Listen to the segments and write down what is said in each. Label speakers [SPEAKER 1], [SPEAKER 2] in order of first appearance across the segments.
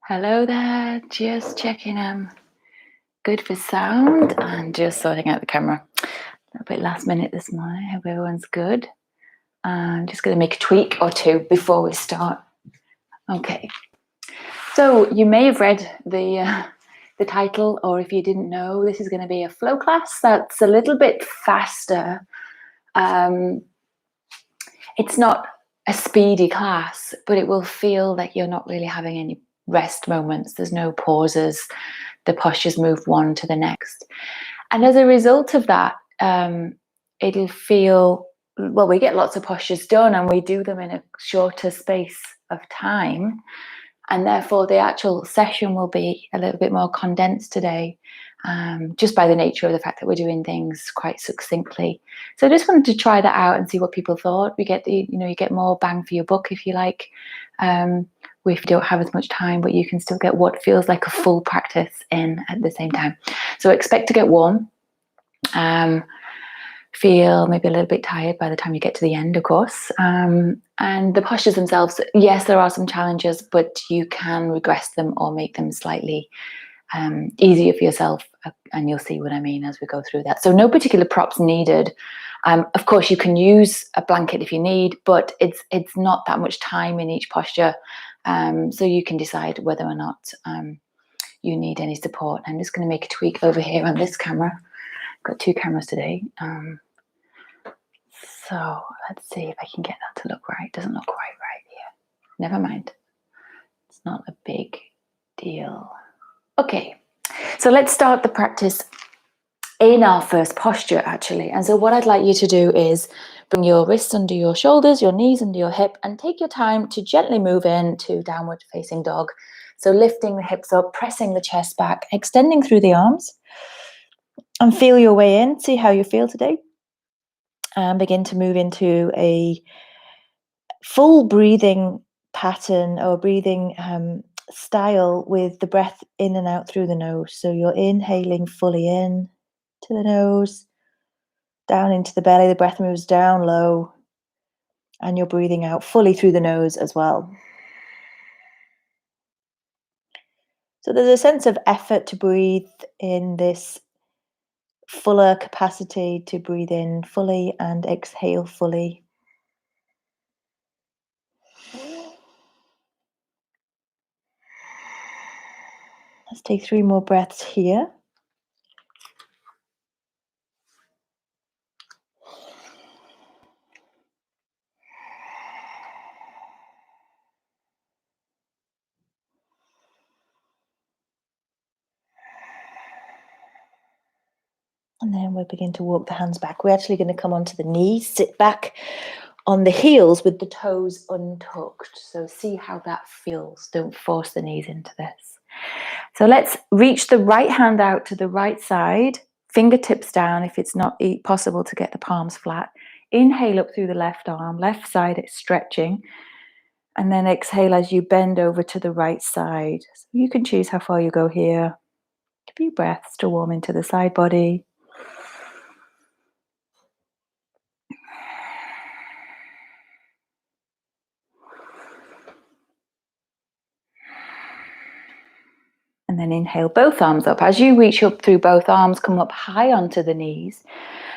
[SPEAKER 1] Hello there, just checking I'm good for sound and just sorting out the camera. A little bit last minute this morning. Hope everyone's good. I'm just going to make a tweak or two before we start. Okay, so you may have read the title, or if you didn't know, this is going to be a flow class that's a little bit faster. It's not a speedy class, but it will feel like you're not really having any rest moments. There's no pauses. The postures move one to the next. And as a result of that, it'll feel, well, we get lots of postures done and we do them in a shorter space of time. And therefore, the actual session will be a little bit more condensed today, just by the nature of the fact that we're doing things quite succinctly. So I just wanted to try that out and see what people thought. You get more bang for your buck, if you like, if you don't have as much time, but you can still get what feels like a full practice in at the same time. So expect to get warm. Feel maybe a little bit tired by the time you get to the end, of course. And the postures themselves, yes, there are some challenges, but you can regress them or make them slightly easier for yourself, and you'll see what I mean as we go through that. So no particular props needed. Of course, you can use a blanket if you need, but it's not that much time in each posture, so you can decide whether or not you need any support. I'm just going to make a tweak over here on this camera. I've got two cameras today. So let's see if I can get that to look right. Doesn't look quite right here. Never mind. It's not a big deal. Okay, so let's start the practice in our first posture, actually. And so what I'd like you to do is bring your wrists under your shoulders, your knees under your hip, and take your time to gently move into downward facing dog. So lifting the hips up, pressing the chest back, extending through the arms, and feel your way in. See how you feel today. And begin to move into a full breathing pattern or breathing style with the breath in and out through the nose. So you're inhaling fully in to the nose, down into the belly. The breath moves down low, and you're breathing out fully through the nose as well. So there's a sense of effort to breathe in this fuller capacity to breathe in fully and exhale fully. Let's take 3 more breaths here. And then we'll begin to walk the hands back. We're actually going to come onto the knees, sit back on the heels with the toes untucked. So see how that feels. Don't force the knees into this. So let's reach the right hand out to the right side, fingertips down if it's not possible to get the palms flat. Inhale up through the left arm, left side, it's stretching. And then exhale as you bend over to the right side. So you can choose how far you go here. A few breaths to warm into the side body. And then inhale both arms up. As you reach up through both arms, come up high onto the knees.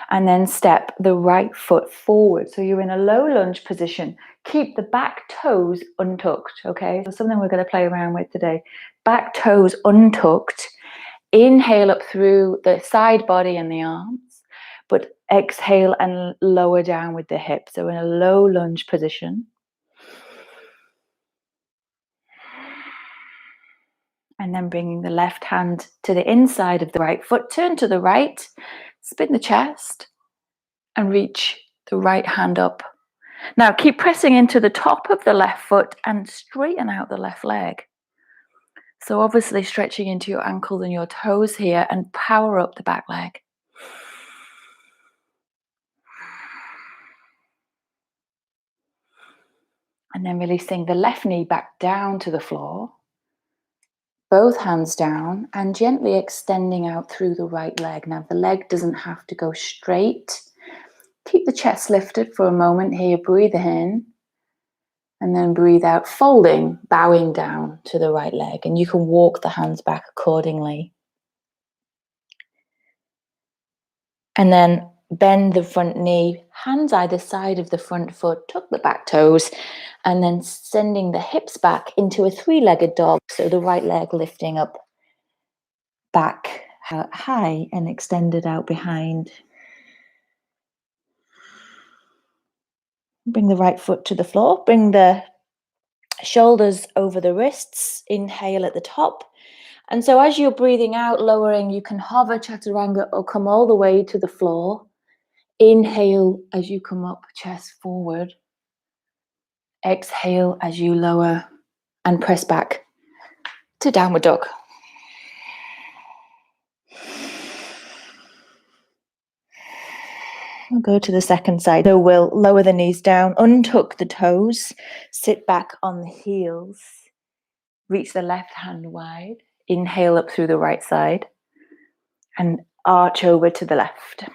[SPEAKER 1] And then step the right foot forward. So you're in a low lunge position. Keep the back toes untucked, okay? So something we're going to play around with today. Back toes untucked. Inhale up through the side body and the arms, but exhale and lower down with the hips. So in a low lunge position. And then bringing the left hand to the inside of the right foot. Turn to the right, spin the chest, and reach the right hand up. Now keep pressing into the top of the left foot and straighten out the left leg. So obviously stretching into your ankles and your toes here and power up the back leg. And then releasing the left knee back down to the floor. Both hands down and gently extending out through the right leg. Now the leg doesn't have to go straight. Keep the chest lifted for a moment here. Breathe in. And then breathe out, folding, bowing down to the right leg. And you can walk the hands back accordingly. And then bend the front knee, hands either side of the front foot, tuck the back toes, and then sending the hips back into a three-legged dog. So the right leg lifting up back high and extended out behind. Bring the right foot to the floor. Bring the shoulders over the wrists. Inhale at the top. And so as you're breathing out, lowering, you can hover chaturanga or come all the way to the floor. Inhale as you come up, chest forward. Exhale as you lower and press back to downward dog. We'll go to the second side. So we'll lower the knees down, untuck the toes, sit back on the heels, reach the left hand wide, inhale up through the right side, and arch over to the left.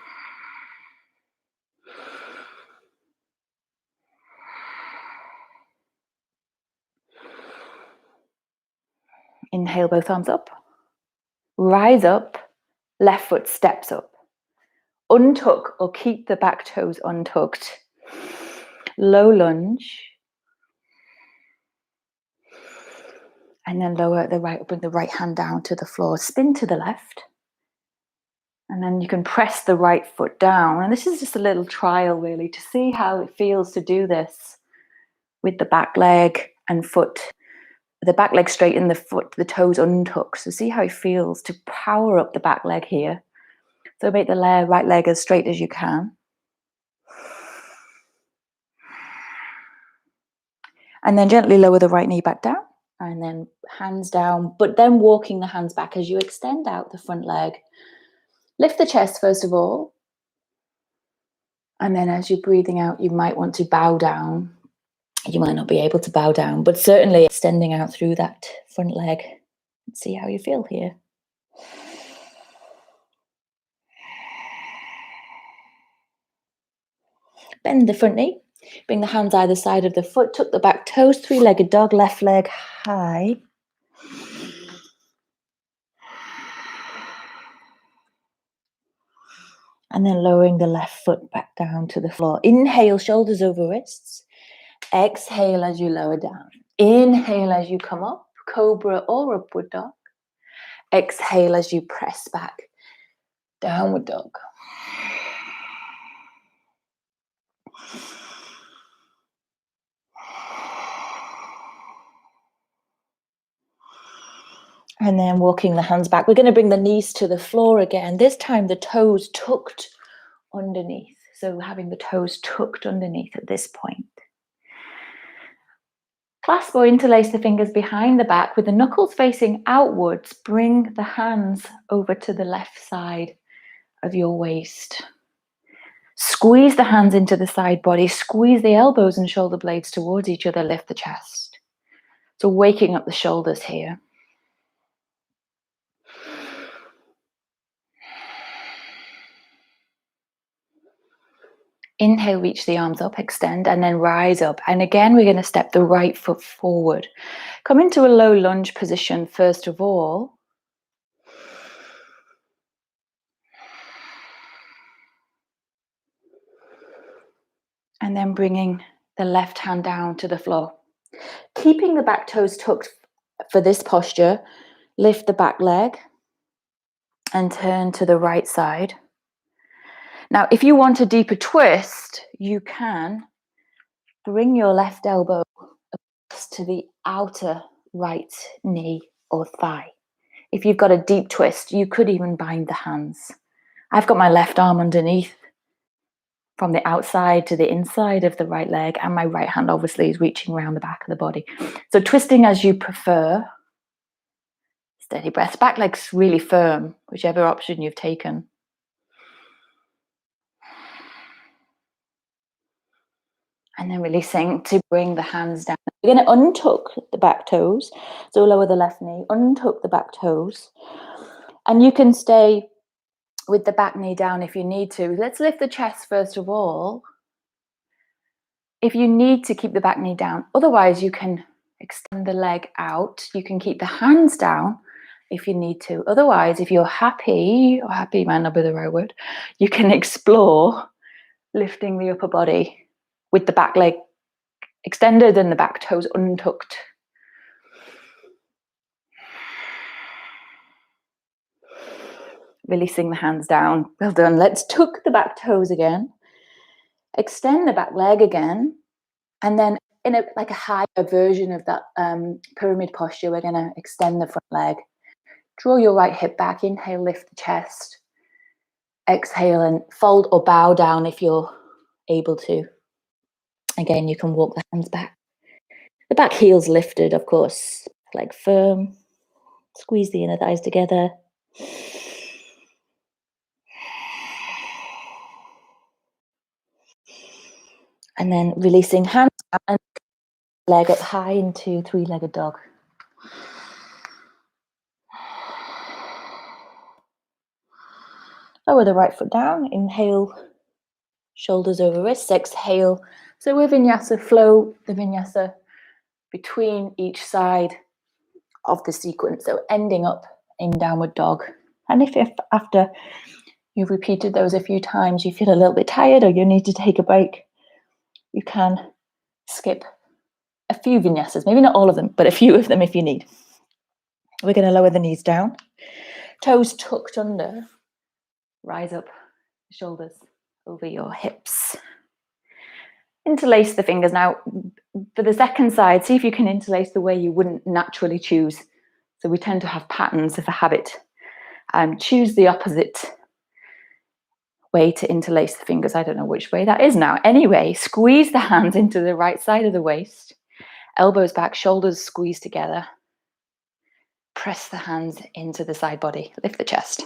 [SPEAKER 1] Inhale, both arms up. Rise up, left foot steps up. Untuck or keep the back toes untucked. Low lunge. And then lower the right, bring the right hand down to the floor. Spin to the left. And then you can press the right foot down. And this is just a little trial really to see how it feels to do this with the back leg and foot. The back leg straight and the foot, the toes untucked. So see how it feels to power up the back leg here. So make the right leg as straight as you can. And then gently lower the right knee back down. And then hands down, but then walking the hands back as you extend out the front leg. Lift the chest first of all. And then as you're breathing out, you might want to bow down. You might not be able to bow down, but certainly extending out through that front leg. See how you feel here. Bend the front knee. Bring the hands either side of the foot. Tuck the back toes. Three-legged dog. Left leg high. And then lowering the left foot back down to the floor. Inhale, shoulders over wrists. Exhale as you lower down. Inhale as you come up, cobra or upward dog. Exhale as you press back, downward dog. And then walking the hands back. We're going to bring the knees to the floor again. This time the toes tucked underneath. So having the toes tucked underneath at this point. Clasp or interlace the fingers behind the back with the knuckles facing outwards. Bring the hands over to the left side of your waist. Squeeze the hands into the side body. Squeeze the elbows and shoulder blades towards each other. Lift the chest. So waking up the shoulders here. Inhale, reach the arms up, extend, and then rise up. And again, we're going to step the right foot forward. Come into a low lunge position first of all. And then bringing the left hand down to the floor. Keeping the back toes tucked for this posture, lift the back leg and turn to the right side. Now, if you want a deeper twist, you can bring your left elbow to the outer right knee or thigh. If you've got a deep twist, you could even bind the hands. I've got my left arm underneath from the outside to the inside of the right leg, and my right hand obviously is reaching around the back of the body. So twisting as you prefer. Steady breath. Back leg's really firm, whichever option you've taken. And then releasing to bring the hands down. We're going to untuck the back toes. So lower the left knee, untuck the back toes. And you can stay with the back knee down if you need to. Let's lift the chest first of all. if you need to keep the back knee down, otherwise you can extend the leg out. You can keep the hands down if you need to. Otherwise, if you're happy, or happy might not be the right word, you can explore lifting the upper body with the back leg extended and the back toes untucked. Releasing the hands down. Well done. Let's tuck the back toes again. Extend the back leg again. And then in a higher version of that pyramid posture, we're going to extend the front leg. Draw your right hip back. Inhale, lift the chest. Exhale and fold or bow down if you're able to. Again, you can walk the hands back. The back heel's lifted, of course. Leg firm. Squeeze the inner thighs together. And then releasing hands and leg up high into three-legged dog. Lower the right foot down. Inhale, shoulders over wrists. Exhale. So we're vinyasa, flow the vinyasa between each side of the sequence. So ending up in downward dog. And if after you've repeated those a few times, you feel a little bit tired or you need to take a break, you can skip a few vinyasas, maybe not all of them, but a few of them if you need. We're going to lower the knees down, toes tucked under, rise up, shoulders over your hips. Interlace the fingers. Now, for the second side, see if you can interlace the way you wouldn't naturally choose. So we tend to have patterns of a habit. Choose the opposite way to interlace the fingers. I don't know which way that is now. Anyway, squeeze the hands into the right side of the waist. Elbows back, shoulders squeeze together. Press the hands into the side body. Lift the chest.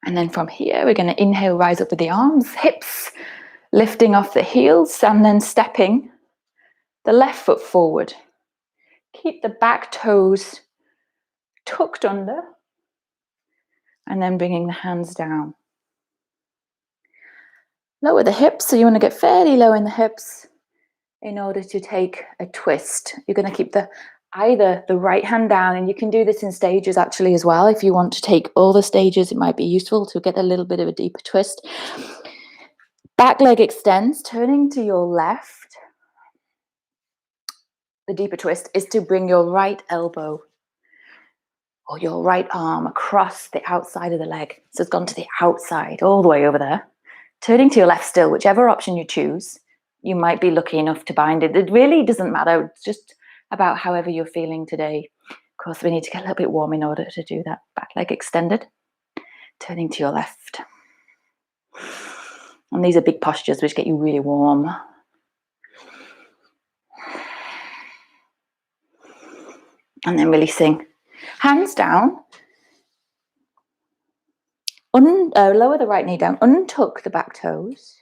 [SPEAKER 1] And then from here, we're going to inhale, rise up with the arms, hips, lifting off the heels, and then stepping the left foot forward. Keep the back toes tucked under, and then bringing the hands down. Lower the hips, so you want to get fairly low in the hips in order to take a twist. You're going to keep either the right hand down, and you can do this in stages actually as well. If you want to take all the stages, it might be useful to get a little bit of a deeper twist. Back leg extends, turning to your left. The deeper twist is to bring your right elbow or your right arm across the outside of the leg. So it's gone to the outside, all the way over there. Turning to your left still, whichever option you choose. You might be lucky enough to bind it. It really doesn't matter. It's just about however you're feeling today. Of course, we need to get a little bit warm in order to do that. Back leg extended, turning to your left. And these are big postures which get you really warm. And then releasing. Hands down. Lower the right knee down. Untuck the back toes.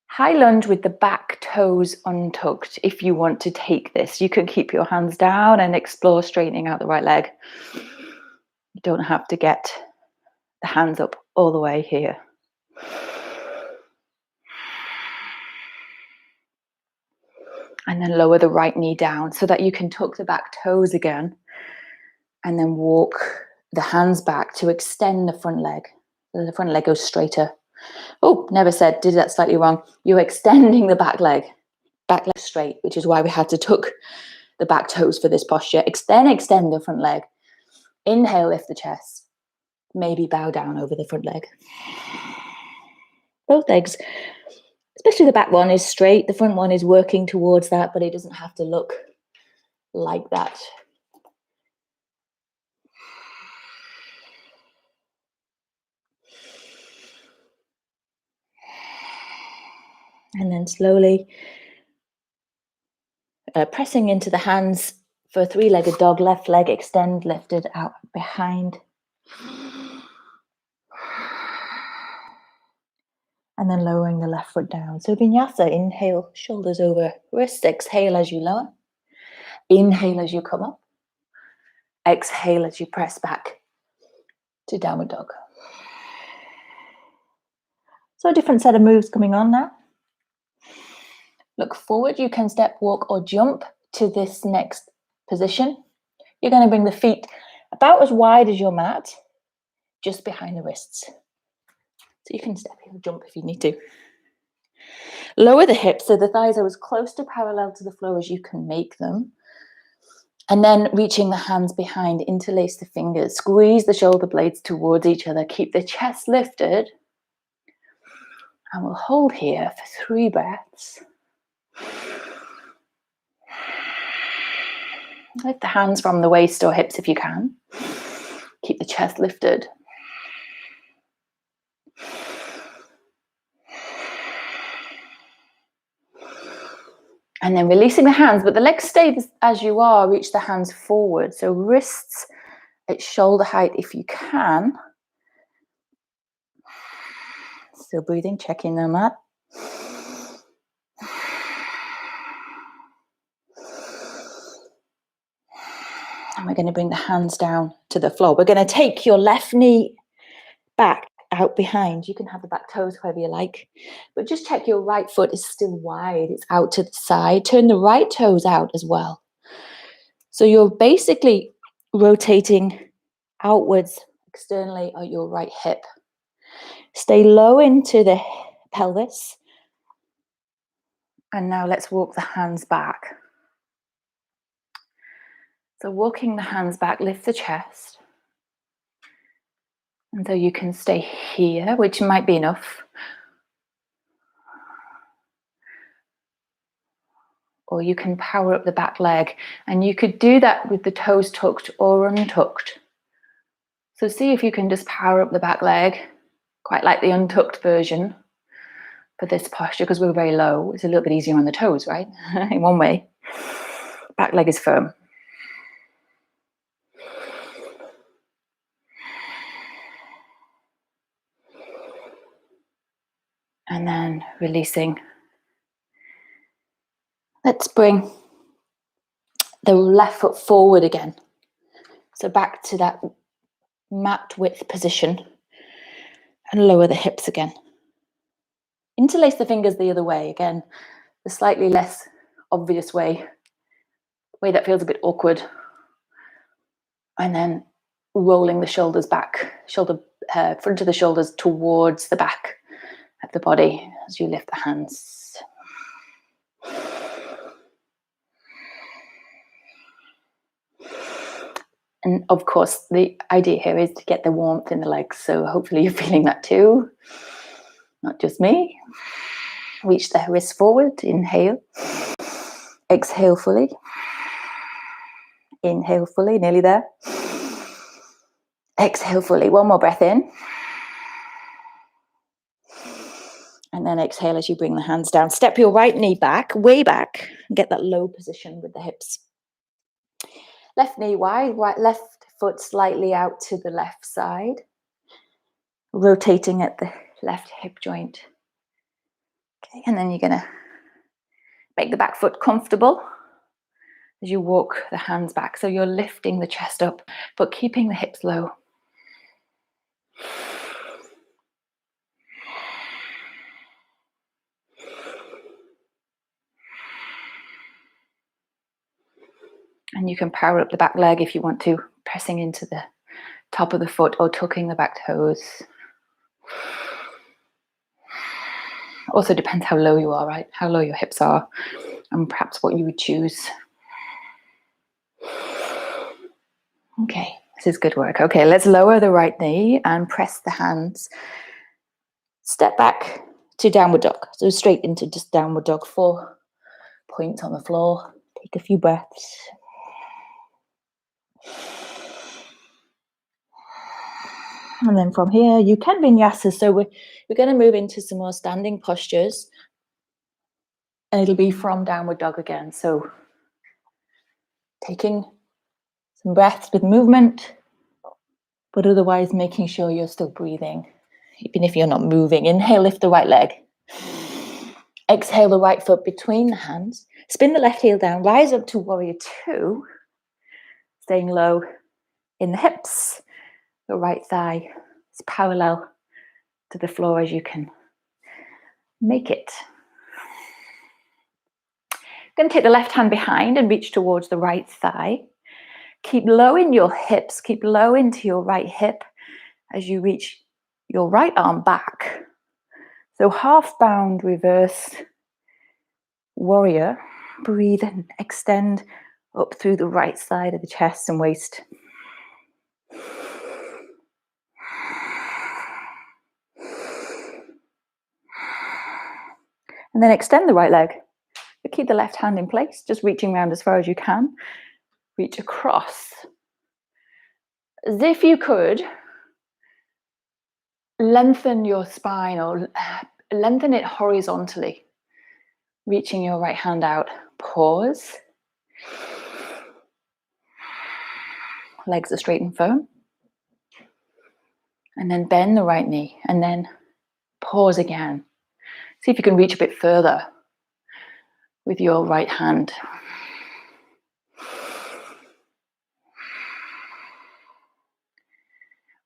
[SPEAKER 1] High lunge with the back toes untucked. If you want to take this, you can keep your hands down and explore straightening out the right leg. You don't have to get the hands up all the way here. And then lower the right knee down so that you can tuck the back toes again. And then walk the hands back to extend the front leg. So the front leg goes straighter. Oh, did that slightly wrong. You're extending the back leg straight, which is why we had to tuck the back toes for this posture. Then extend the front leg. Inhale, lift the chest. Maybe bow down over the front leg. Both legs, especially the back one, is straight. The front one is working towards that, but it doesn't have to look like that. And then slowly pressing into the hands for a three-legged dog. Left leg extend, lifted out behind. And then lowering the left foot down. So vinyasa, inhale, shoulders over wrists. Exhale as you lower. Inhale as you come up. Exhale as you press back to downward dog.
[SPEAKER 2] So a different set of moves coming on now.
[SPEAKER 1] Look forward. You can step, walk, or jump to this next position. You're going to bring the feet about as wide as your mat, just behind the wrists. So you can step or jump if you need to. Lower the hips so the thighs are as close to parallel to the floor as you can make them. And then reaching the hands behind, interlace the fingers, squeeze the shoulder blades towards each other, keep the chest lifted. And we'll hold here for 3 breaths. Lift the hands from the waist or hips if you can. Keep the chest lifted. And then releasing the hands, but the legs stay as you are. Reach the hands forward. So wrists at shoulder height if you can. Still breathing, checking the mat. And we're going to bring the hands down to the floor. We're going to take your left knee back out behind. You can have the back toes wherever you like, but just check your right foot is still wide. It's out to the side. Turn the right toes out as well. So you're basically rotating outwards externally at your right hip. Stay low into the pelvis. And now let's walk the hands back. So walking the hands back, lift the chest. And so you can stay here, which might be enough. Or you can power up the back leg. And you could do that with the toes tucked or untucked. So see if you can just power up the back leg, quite like the untucked version for this posture, because we're very low. It's a little bit easier on the toes, right? In one way. Back leg is firm. And then releasing. Let's bring the left foot forward again. So back to that mat width position and lower the hips again. Interlace the fingers the other way. Again, the slightly less obvious way that feels a bit awkward. And then rolling the shoulders back, front of the shoulders towards the back of the body as you lift the hands. And of course, the idea here is to get the warmth in the legs. So hopefully you're feeling that too. Not just me. Reach the wrists forward. Inhale. Exhale fully. Inhale fully. Nearly there. Exhale fully. One more breath in. And then exhale as you bring the hands down. Step your right knee back, way back. Get that low position with the hips. Left knee wide, left foot slightly out to the left side. Rotating at the left hip joint. Okay, and then you're going to make the back foot comfortable as you walk the hands back. So you're lifting the chest up, but keeping the hips low. And you can power up the back leg if you want to, pressing into the top of the foot or tucking the back toes. Also depends how low you are, right? How low your hips are and perhaps what you would choose. Okay, this is good work. Okay, let's lower the right knee and press the hands. Step back to downward dog. So straight into just downward dog. 4 points on the floor. Take a few breaths. And then from here, you can vinyasa. So we're going to move into some more standing postures. And it'll be from downward dog again. So taking some breaths with movement, but otherwise making sure you're still breathing, even if you're not moving. Inhale, lift the right leg. Exhale the right foot between the hands. Spin the left heel down. Rise up to warrior 2. Staying low in the hips. the right thigh as parallel to the floor as you can make it. Going to take the left hand behind and reach towards the right thigh. Keep low in your hips, keep low into your right hip as you reach your right arm back. So half bound reverse warrior. Breathe and extend up through the right side of the chest and waist. And then extend the right leg. But keep the left hand in place, just reaching around as far as you can. Reach across. As if you could lengthen your spine or lengthen it horizontally. Reaching your right hand out. Pause. Legs are straight and firm. And then bend the right knee. And then pause again. See if you can reach a bit further with your right hand.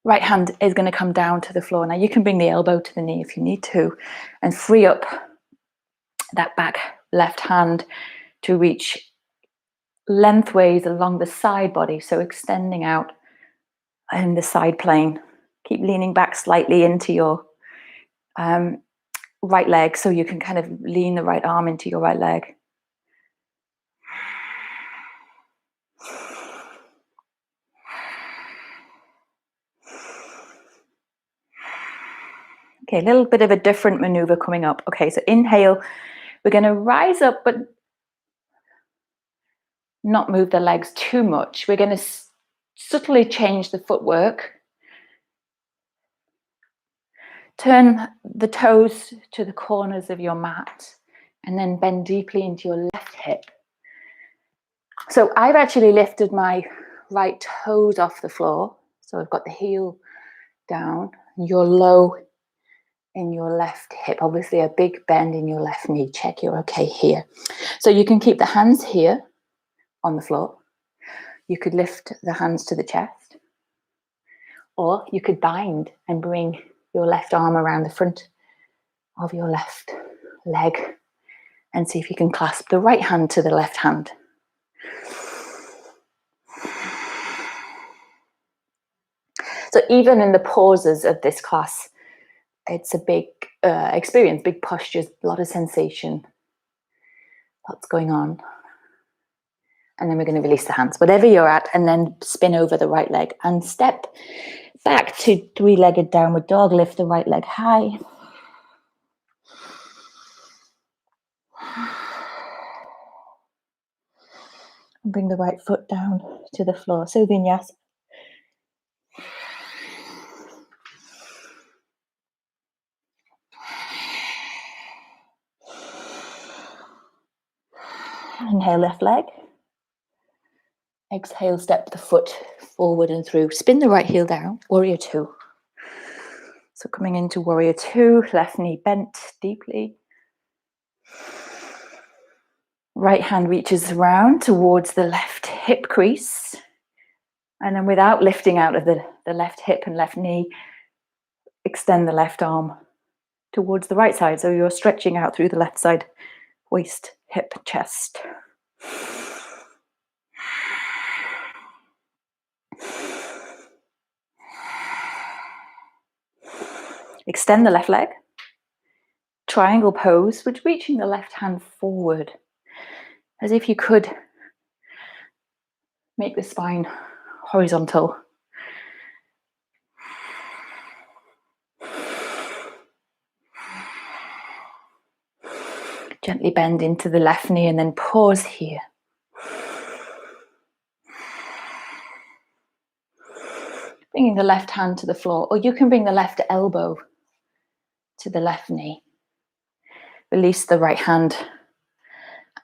[SPEAKER 1] Right hand is going to come down to the floor. Now you can bring the elbow to the knee if you need to and free up that back left hand to reach lengthways along the side body. So extending out in the side plane. Keep leaning back slightly into your right leg so you can kind of lean the right arm into your right leg. Okay, a little bit of a different maneuver coming up. Okay, so inhale, we're going to rise up but not move the legs too much. We're going to subtly change the footwork. Turn the toes to the corners of your mat and then bend deeply into your left hip. So I've actually lifted my right toes off the floor. So I've got the heel down. You're low in your left hip. Obviously a big bend in your left knee. Check you're okay here. So you can keep the hands here on the floor. You could lift the hands to the chest. Or you could bind and bring your left arm around the front of your left leg and see if you can clasp the right hand to the left hand. So even in the pauses of this class, it's a big experience, big postures, a lot of sensation, lots going on. And then we're going to release the hands, whatever you're at, and then spin over the right leg and step back to three-legged downward dog. Lift the right leg high. And bring the right foot down to the floor. So vinyasa. Inhale, left leg. Exhale, step the foot forward and through. Spin the right heel down, warrior two. So coming into warrior two, left knee bent deeply. Right hand reaches around towards the left hip crease. And then without lifting out of the left hip and left knee, extend the left arm towards the right side. So you're stretching out through the left side, waist, hip, chest. Extend the left leg. Triangle pose, with reaching the left hand forward. As if you could make the spine horizontal. Gently bend into the left knee and then pause here. Bringing the left hand to the floor, or you can bring the left elbow to the left knee. Release the right hand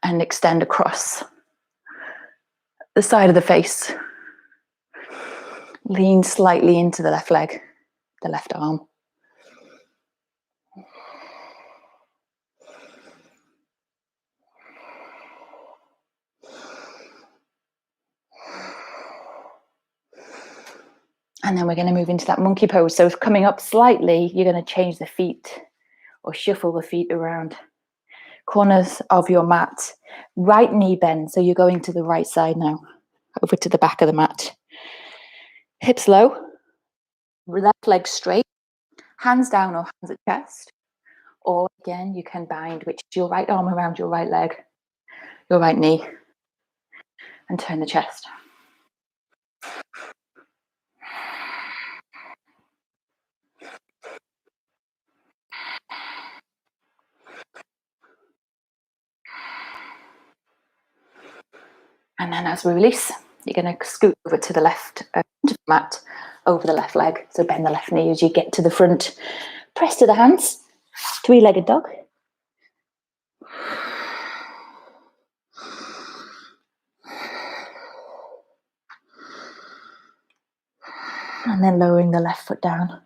[SPEAKER 1] and extend across the side of the face. Lean slightly into the left leg, the left arm. And then we're going to move into that monkey pose. So coming up slightly, you're going to change the feet or shuffle the feet around corners of your mat. Right knee bend. So you're going to the right side now, over to the back of the mat. Hips low, left leg straight, hands down or hands at chest. Or again, you can bind, which is your right arm around your right leg, your right knee, and turn the chest. And then as we release, you're going to scoot over to the left mat, over the left leg. So bend the left knee as you get to the front. Press to the hands, three-legged dog. And then lowering the left foot down.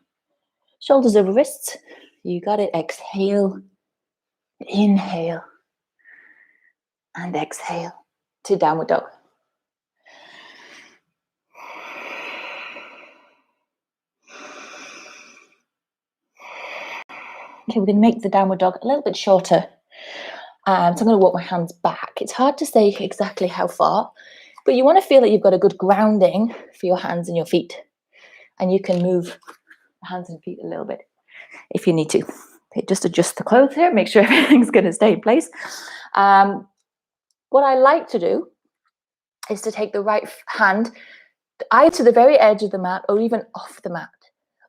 [SPEAKER 1] Shoulders over wrists. You got it. Exhale. Inhale. And exhale to downward dog. Okay, we're going to make the downward dog a little bit shorter. So I'm going to walk my hands back. It's hard to say exactly how far, but you want to feel that you've got a good grounding for your hands and your feet. And you can move the hands and feet a little bit if you need to. Okay, just adjust the clothes here, make sure everything's going to stay in place. What I like to do is to take the right hand either to the very edge of the mat or even off the mat.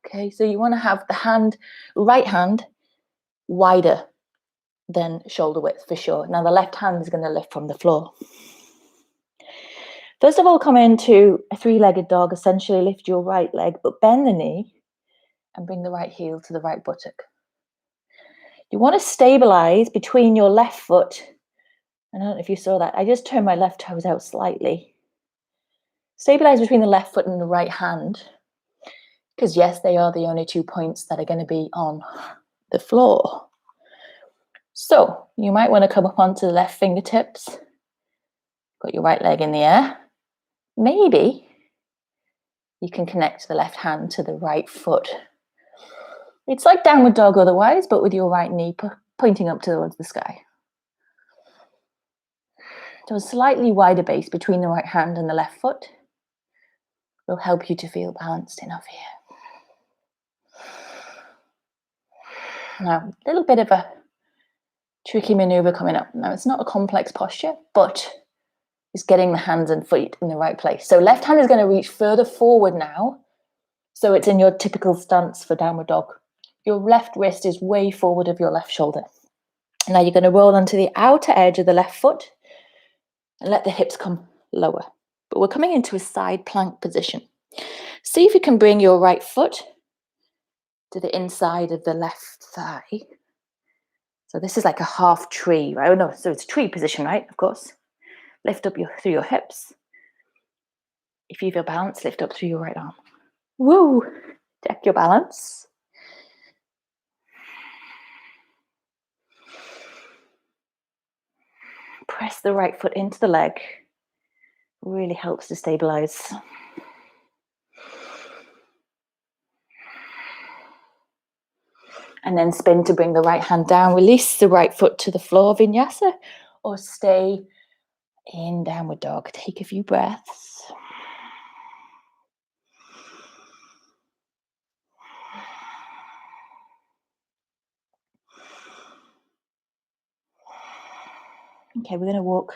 [SPEAKER 1] Okay, so you want to have the right hand wider than shoulder width for sure. Now the left hand is going to lift from the floor. First of all, come into a three-legged dog. Essentially lift your right leg, but bend the knee and bring the right heel to the right buttock. You want to stabilize between your left foot. I don't know if you saw that. I just turned my left toes out slightly. Stabilize between the left foot and the right hand. Because yes, they are the only 2 points that are going to be on the floor. So you might want to come up onto the left fingertips. Got your right leg in the air. Maybe you can connect the left hand to the right foot. It's like downward dog otherwise, but with your right knee pointing up towards the sky. So a slightly wider base between the right hand and the left foot will help you to feel balanced enough here. Now, a little bit of a tricky maneuver coming up. Now, it's not a complex posture, but it's getting the hands and feet in the right place. So left hand is going to reach further forward now. So it's in your typical stance for downward dog. Your left wrist is way forward of your left shoulder. Now you're going to roll onto the outer edge of the left foot and let the hips come lower. But we're coming into a side plank position. See if you can bring your right foot to the inside of the left thigh. So this is like a half tree, right? Oh no, so it's tree position, right? Of course. Lift up through your hips. If you feel balanced, lift up through your right arm. Woo! Check your balance. Press the right foot into the leg. Really helps to stabilize. And then spin to bring the right hand down. Release the right foot to the floor, vinyasa, or stay in downward dog. Take a few breaths. Okay, we're going to walk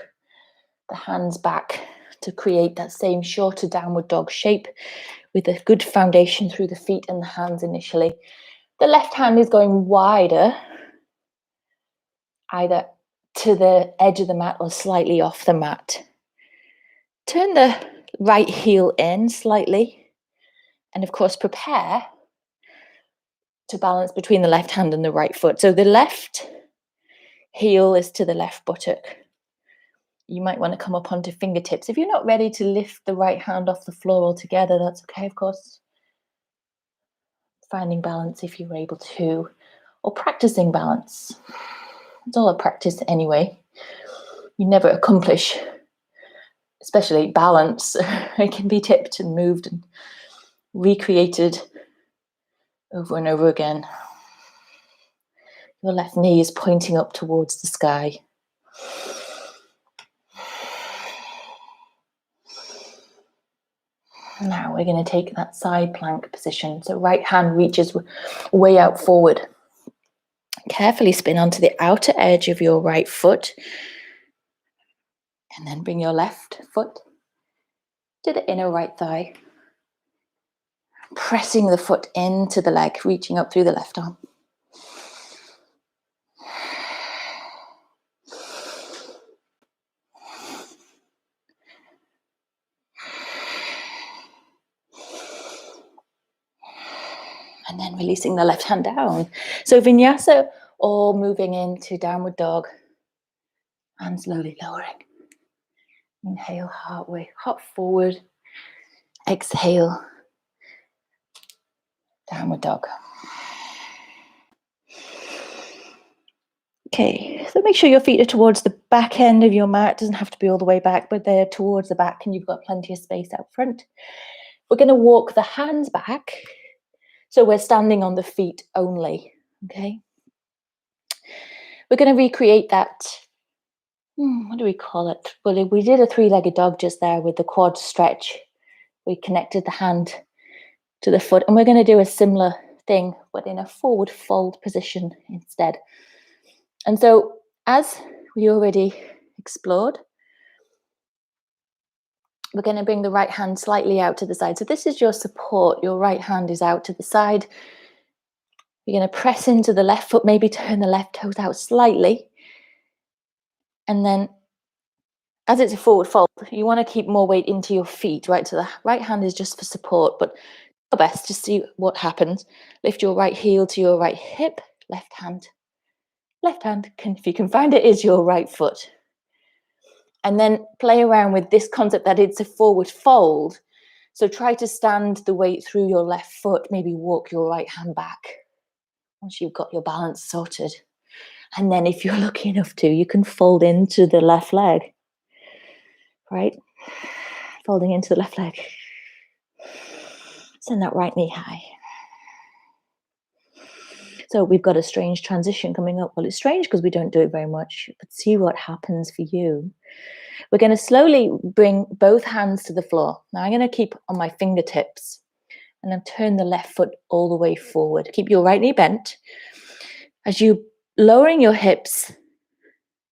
[SPEAKER 1] the hands back to create that same shorter downward dog shape with a good foundation through the feet and the hands initially. The left hand is going wider, either to the edge of the mat or slightly off the mat. Turn the right heel in slightly, and of course prepare to balance between the left hand and the right foot. So the left heel is to the left buttock. You might want to come up onto fingertips. If you're not ready to lift the right hand off the floor altogether, that's okay, of course. Finding balance if you're able to, or practicing balance. It's all a practice anyway. You never accomplish, especially balance. It can be tipped and moved and recreated over and over again. Your left knee is pointing up towards the sky. Now we're going to take that side plank position. So right hand reaches way out forward. Carefully spin onto the outer edge of your right foot. And then bring your left foot to the inner right thigh. Pressing the foot into the leg, reaching up through the left arm. And then releasing the left hand down. So vinyasa, or moving into downward dog. And slowly lowering. Inhale, heart forward. Exhale, downward dog. Okay, so make sure your feet are towards the back end of your mat. It doesn't have to be all the way back, but they're towards the back and you've got plenty of space out front. We're going to walk the hands back. So we're standing on the feet only, okay? We're going to recreate that, what do we call it? Well, we did a three-legged dog just there with the quad stretch. We connected the hand to the foot, and we're going to do a similar thing, but in a forward fold position instead. And so, as we already explored, we're going to bring the right hand slightly out to the side. So this is your support. Your right hand is out to the side. You're going to press into the left foot, maybe turn the left toes out slightly. And then, as it's a forward fold, you want to keep more weight into your feet, right? So the right hand is just for support, but your best to see what happens. Lift your right heel to your right hip, left hand, if you can find it, is your right foot. And then play around with this concept that it's a forward fold. So try to stand the weight through your left foot, maybe walk your right hand back once you've got your balance sorted. And then if you're lucky enough to, you can fold into the left leg, right? Folding into the left leg. Send that right knee high. So we've got a strange transition coming up. Well, it's strange because we don't do it very much, but see what happens for you. We're going to slowly bring both hands to the floor. Now I'm going to keep on my fingertips and then turn the left foot all the way forward. Keep your right knee bent. As you lowering your hips,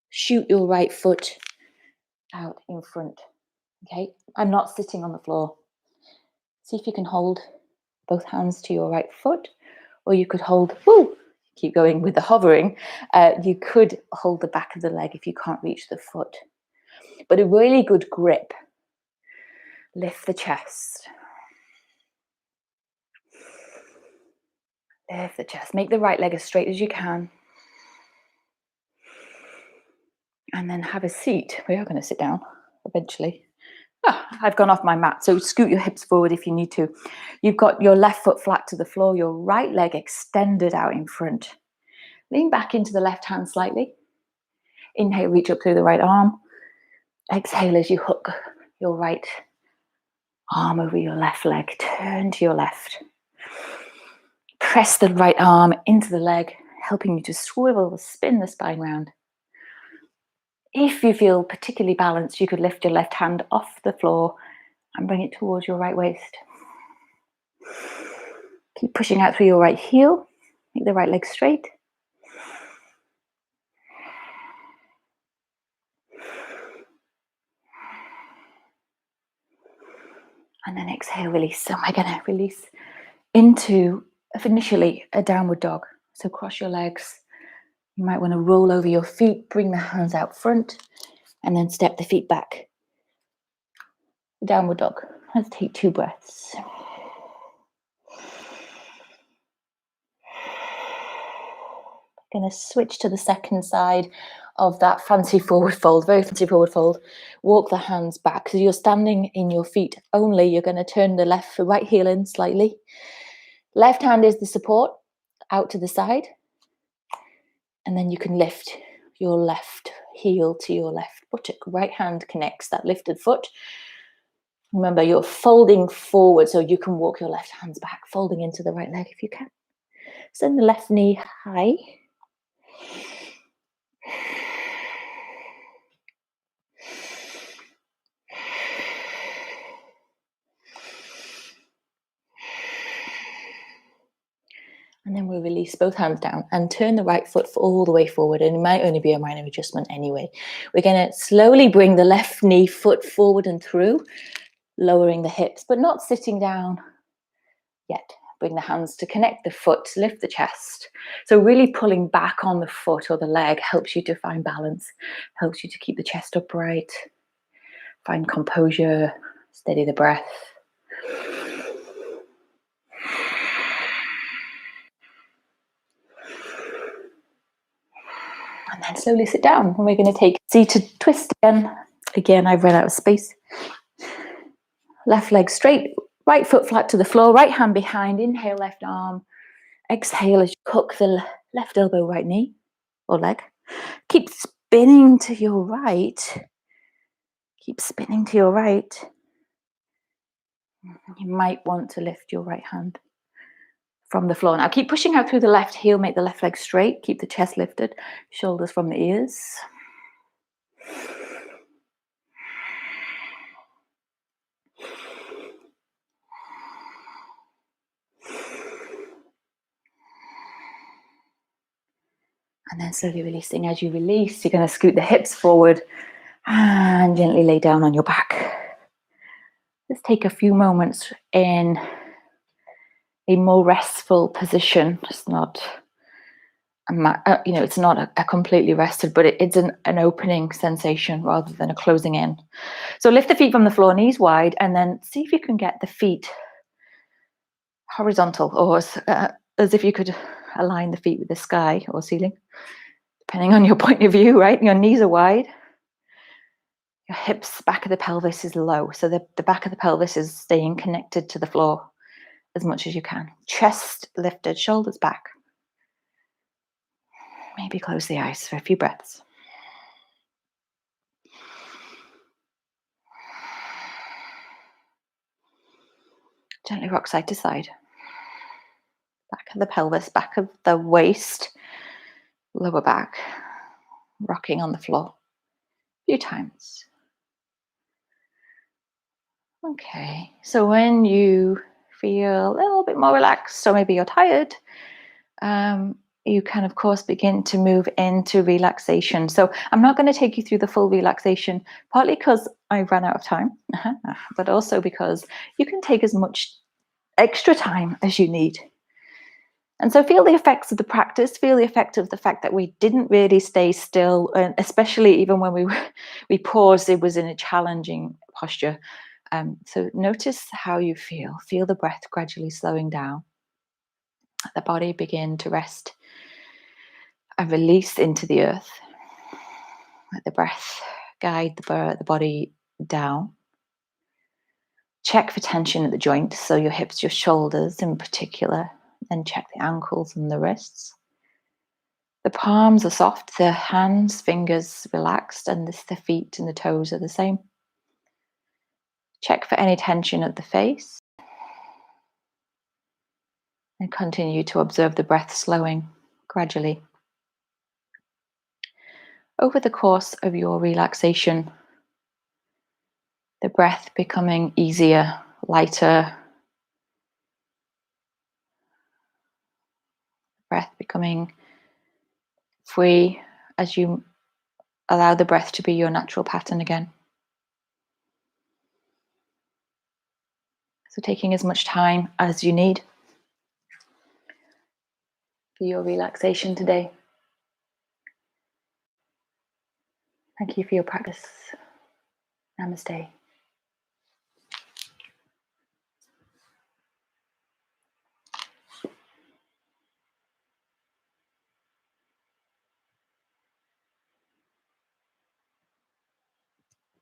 [SPEAKER 1] shoot your right foot out in front. Okay, I'm not sitting on the floor. See if you can hold both hands to your right foot, or you could hold, keep going with the hovering. You could hold the back of the leg if you can't reach the foot. But a really good grip. Lift the chest. Lift the chest. Make the right leg as straight as you can. And then have a seat. We are going to sit down eventually. I've gone off my mat, so scoot your hips forward if you need to. You've got your left foot flat to the floor, your right leg extended out in front. Lean back into the left hand slightly. Inhale, reach up through the right arm. Exhale as you hook your right arm over your left leg. Turn to your left. Press the right arm into the leg, helping you to swivel, spin the spine round. If you feel particularly balanced, you could lift your left hand off the floor and bring it towards your right waist. Keep pushing out through your right heel. Make the right leg straight. And then exhale, release. So I'm going to release into, initially, a downward dog. So cross your legs. You might want to roll over your feet, bring the hands out front, and then step the feet back. Downward dog. Let's take 2 breaths. Going to switch to the second side of that fancy forward fold, very fancy forward fold. Walk the hands back. So you're standing in your feet only. You're going to turn the right heel in slightly. Left hand is the support out to the side. And then you can lift your left heel to your left buttock. Right hand connects that lifted foot.
[SPEAKER 2] Remember, you're folding forward so you can walk your left hands back, folding into the right leg if you can. Send the left knee high. And then we'll release both hands down and turn the right foot all the way forward. And it might only be a minor adjustment anyway. We're going to slowly bring the left knee foot forward and through, lowering the hips, but not sitting down yet. Bring the hands to connect the foot, lift the chest. So really pulling back on the foot or the leg helps you to find balance, helps you to keep the chest upright, find composure, steady the breath. And then slowly sit down. And we're going to take seated twist again. Again, I've run out of space. Left leg straight, right foot flat to the floor, right hand behind. Inhale, left arm. Exhale as you cook the left elbow, right knee or leg. Keep spinning to your right. Keep spinning to your right. You might want to lift your right hand from the floor. Now keep pushing out through the left heel, make the left leg straight, keep the chest lifted, shoulders from the ears. And then slowly releasing. As you release, you're going to scoot the hips forward and gently lay down on your back. Let's take a few moments in a more restful position. It's not, it's not a completely rested, but it's an opening sensation rather than a closing in. So lift the feet from the floor, knees wide, and then see if you can get the feet horizontal, or as if you could align the feet with the sky or ceiling, depending on your point of view, right? Your knees are wide. Your hips, back of the pelvis is low. So the back of the pelvis is staying connected to the floor as much as you can. Chest lifted, shoulders back. Maybe close the eyes for a few breaths. Gently rock side to side. Back of the pelvis, back of the waist, lower back, rocking on the floor a few times. Okay, so when you feel a little bit more relaxed, or maybe you're tired, you can, of course, begin to move into relaxation. So I'm not going to take you through the full relaxation, partly because I ran out of time, but also because you can take as much extra time as you need. And so feel the effects of the practice, feel the effect of the fact that we didn't really stay still, and especially even when we paused, it was in a challenging posture. So notice how you feel. Feel the breath gradually slowing down. Let the body begin to rest and release into the earth. Let the breath guide the body down. Check for tension at the joints, so your hips, your shoulders in particular. Then check the ankles and the wrists. The palms are soft, the hands, fingers relaxed, and the feet and the toes are the same. Check for any tension at the face. And continue to observe the breath slowing gradually. Over the course of your relaxation, the breath becoming easier, lighter, breath becoming free as you allow the breath to be your natural pattern again. So taking as much time as you need for your relaxation today. Thank you for your practice. Namaste.